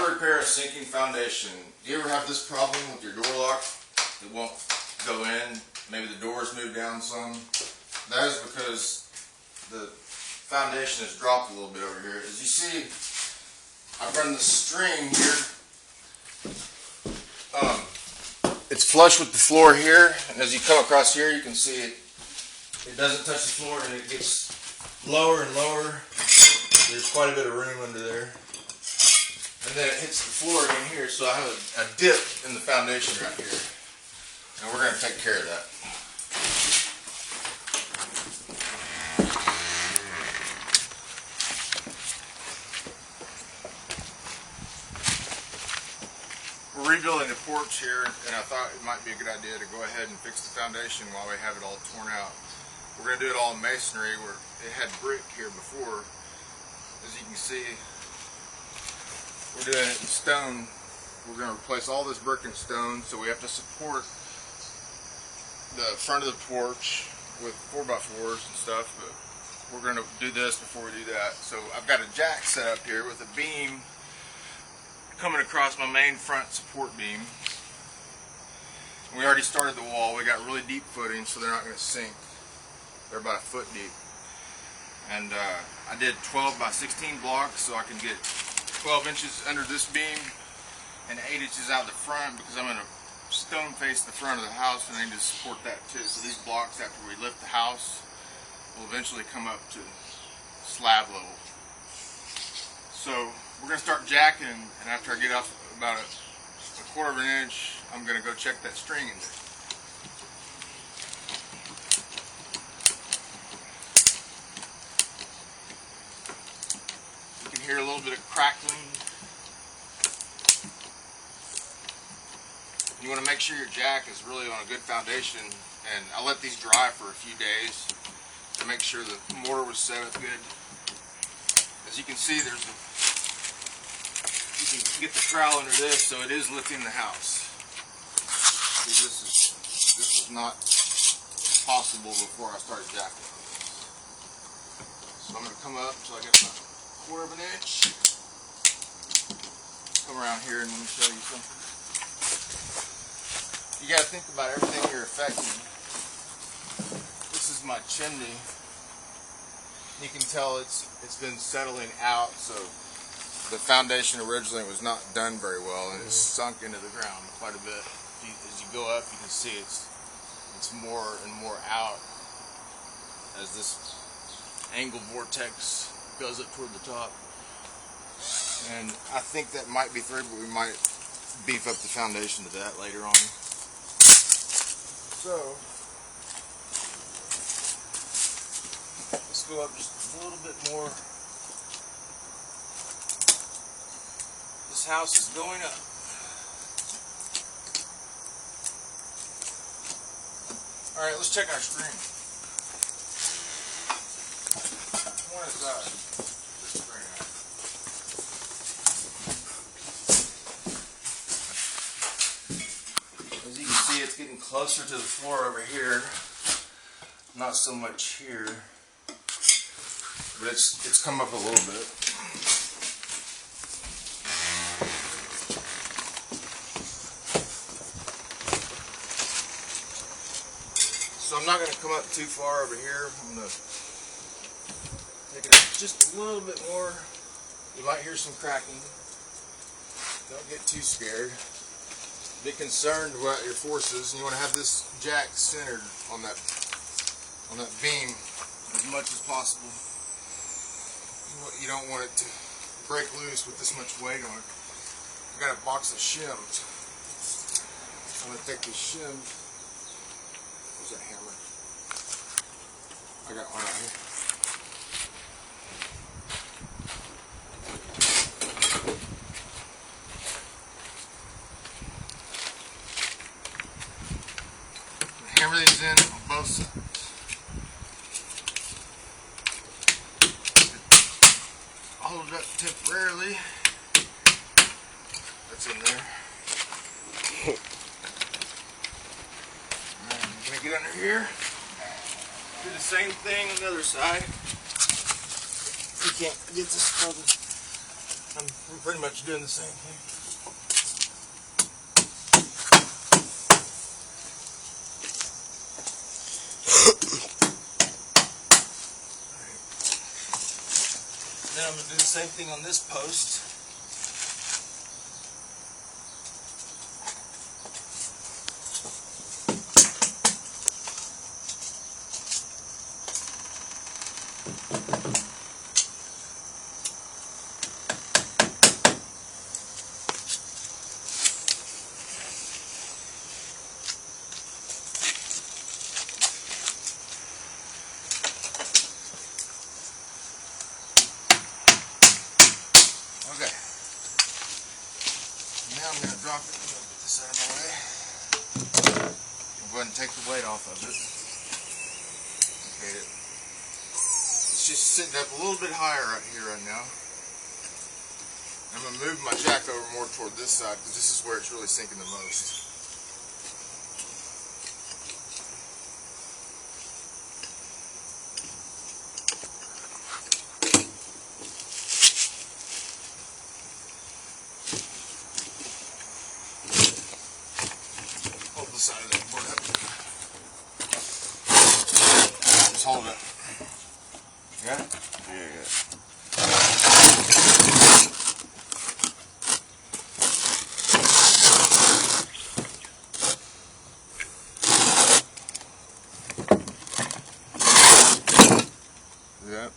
to repair a sinking foundation. Do you ever have this problem with your door lock? It won't go in. Maybe the doors move down some. That is because the foundation has dropped a little bit over here. As you see, I've run the string here. It's flush with the floor here, and as you come across here, you can see it doesn't touch the floor, and it gets lower and lower. There's quite a bit of room under there. And then it hits the floor again here, so I have a dip in the foundation right here. And we're going to take care of that. We're rebuilding the porch here, and I thought it might be a good idea to go ahead and fix the foundation while we have it all torn out. We're going to do it all in masonry, where it had brick here before. As you can see, we're doing it in stone. We're going to replace all this brick and stone, so we have to support the front of the porch with 4x4s and stuff, but we're going to do this before we do that. So I've got a jack set up here with a beam coming across my main front support beam. We already started the wall. We got really deep footings, so they're not going to sink. They're about a foot deep. And I did 12 by 16 blocks so I can get 12 inches under this beam and 8 inches out the front, because I'm going to stone face the front of the house and I need to support that too. So these blocks, after we lift the house, will eventually come up to slab level. So we're going to start jacking, and after I get off about a quarter of an inch, I'm going to go check that string in there. Hear a little bit of crackling. You want to make sure your jack is really on a good foundation, and I let these dry for a few days to make sure the mortar was set up good. As you can see, you can get the trowel under this, so it is lifting the house. See, this is not possible before I started jacking. So I'm going to come up until I get my quarter of an inch. Come around here and let me show you something. You got to think about everything you're affecting. This is my chimney. You can tell it's been settling out, so the foundation originally was not done very well, and it's sunk into the ground quite a bit. As you go up, you can see it's more and more out as this angle vortex goes up toward the top. And I think that might be through, but we might beef up the foundation to that later on. So let's go up just a little bit more. This house is going up. Alright, let's check our string. One is this string. As you can see, it's getting closer to the floor over here. Not so much here, but it's come up a little bit. So I'm not going to come up too far over here. I'm going to take it up just a little bit more. You might hear some cracking. Don't get too scared. Be concerned about your forces. You want to have this jack centered on that beam as much as possible. You don't want it to break loose with this much weight on it. I got a box of shims. I'm going to take these shims. Where's that hammer? I got one out here. Hammer these in on both sides. Hold it up temporarily. That's in there. Alright, I'm gonna get under here. Do the same thing on the other side. You can't get this covered. I'm pretty much doing the same thing. Then I'm going to do the same thing on this post. Okay. Now I'm going to drop it. I'm going to put this out of my way. I'll go ahead and take the weight off of it. Okay. It's just sitting up a little bit higher right here right now. I'm going to move my jack over more toward this side because this is where it's really sinking the most. Hold the side of that board up. Just hold it. Got it? Yeah. Yep.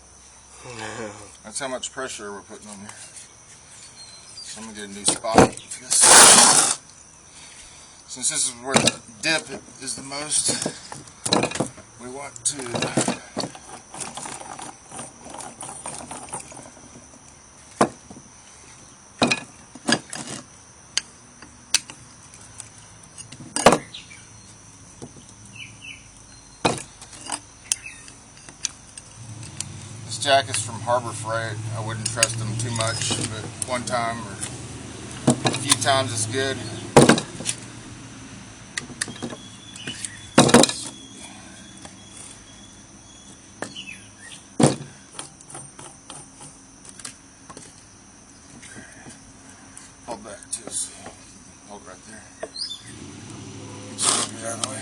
That's how much pressure we're putting on here. So I'm going to get a new spot for this. Since this is where the dip is the most, we want to This jack is from Harbor Freight. I wouldn't trust them too much, but one time or a few times is good. Hold that too. So hold right there. Just move it out of the way.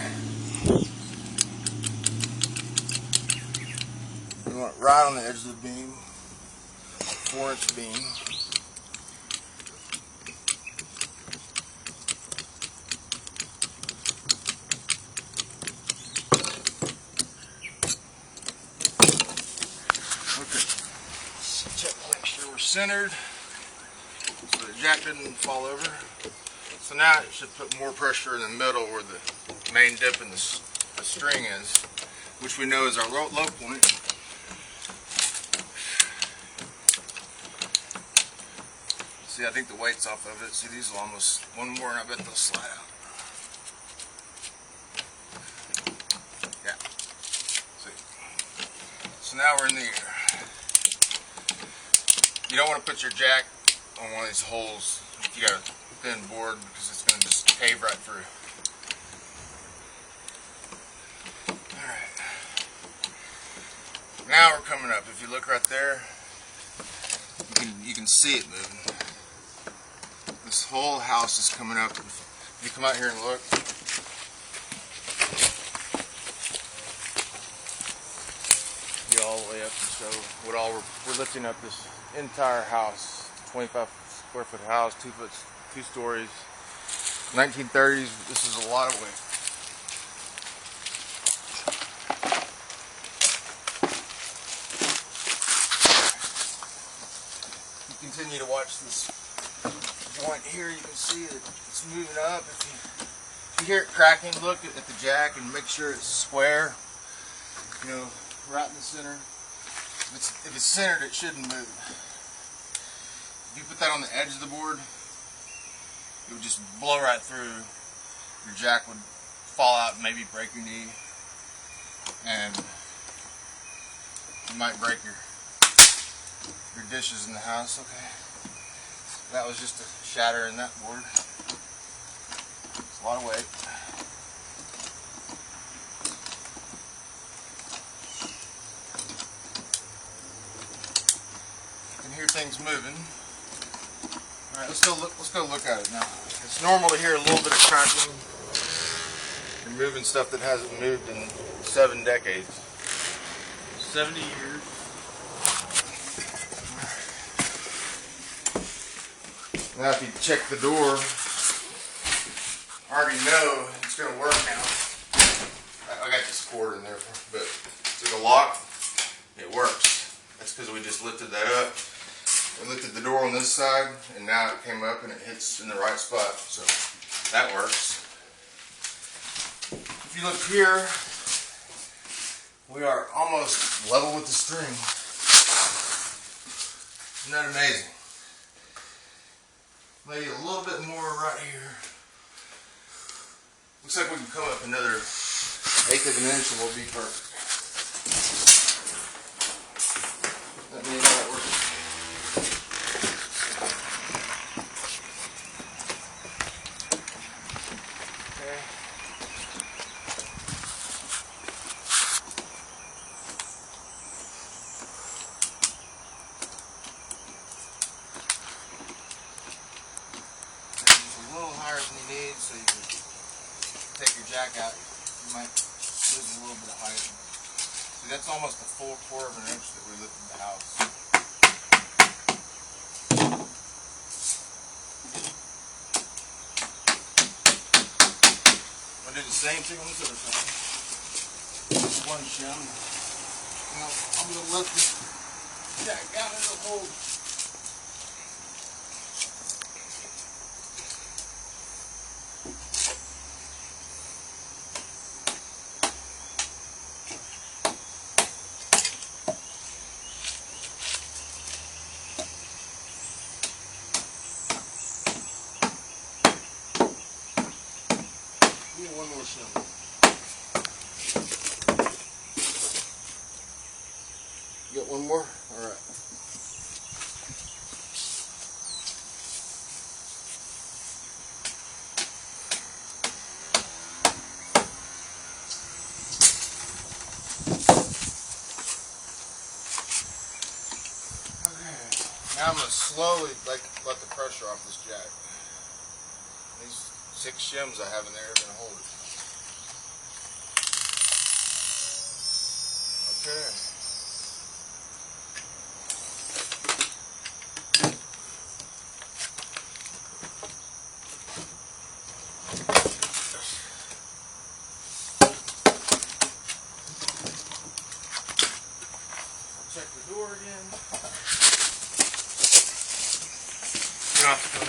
We want it right on the edge of the beam. 4-inch beam. Okay. Check to make sure we're centered so the jack doesn't fall over. So now it should put more pressure in the middle where the main dip in the string is, which we know is our low point. See, I think the weight's off of it. See, these will almost, one more and I bet they'll slide out. Yeah. See. So now we're in the air. You don't want to put your jack on one of these holes if you got a thin board because it's going to just cave right through. Alright. Now we're coming up. If you look right there, you can see it moving. This whole house is coming up. If you come out here and look, you all the way up and show what all we're lifting up this entire house, 25 square foot house, 2 stories, 1930s. This is a lot of weight. You continue to watch this joint here, you can see that it's moving up. If you hear it cracking, look at the jack and make sure it's square, you know, right in the center. If it's centered, it shouldn't move. If you put that on the edge of the board, it would just blow right through. Your jack would fall out and maybe break your knee, and you might break your dishes in the house. Okay. That was just a shatter in that board. It's a lot of weight. You can hear things moving. All right, let's go look at it now. It's normal to hear a little bit of cracking and moving stuff that hasn't moved in 7 decades. 70 years. Now if you check the door, I already know it's going to work now. I got this cord in there, but see the lock? It works. That's because we just lifted that up. We lifted the door on this side, and now it came up and it hits in the right spot. So that works. If you look here, we are almost level with the string. Isn't that amazing? Maybe a little bit more right here. Looks like we can come up another 1/8 of an inch and we'll be perfect. Let me know how that works. Okay. It's a little higher than you need, so you can take your jack out. You might lose a little bit of height. See, that's almost a full 1/4 of an inch that we lifted the house. I'm gonna do the same thing on this other side. Just one shim. Now I'm gonna let the jack out of the hole. One more shim. Get one more? Alright. Okay. Now I'm going to slowly let the pressure off this jack. These 6 shims I have in there are going to hold it. Okay. Check the door again. You don't have to come.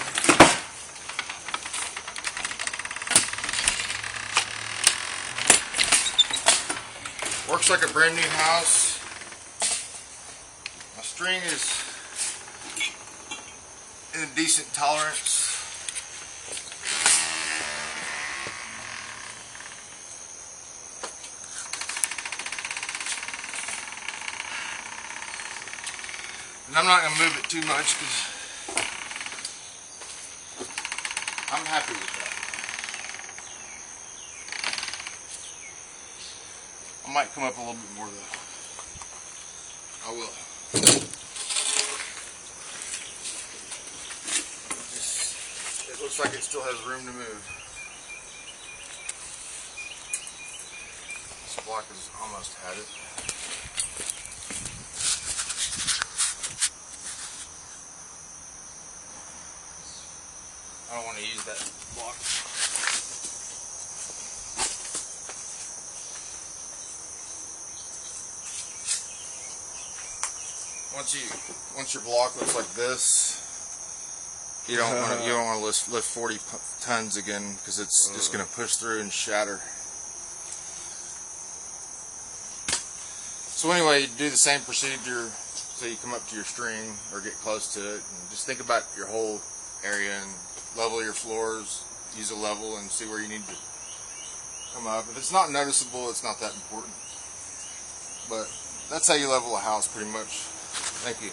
Works like a brand new house. My string is in a decent tolerance. And I'm not going to move it too much because I'm happy with that. I might come up a little bit more though. I will. It looks like it still has room to move. This block has almost had it. I don't want to use that block. Once your block looks like this, you don't want to lift 40 tons again because it's just going to push through and shatter. So anyway, you do the same procedure so you come up to your string or get close to it, and just think about your whole area and level your floors. Use a level and see where you need to come up. If it's not noticeable, it's not that important. But that's how you level a house pretty much. Thank you.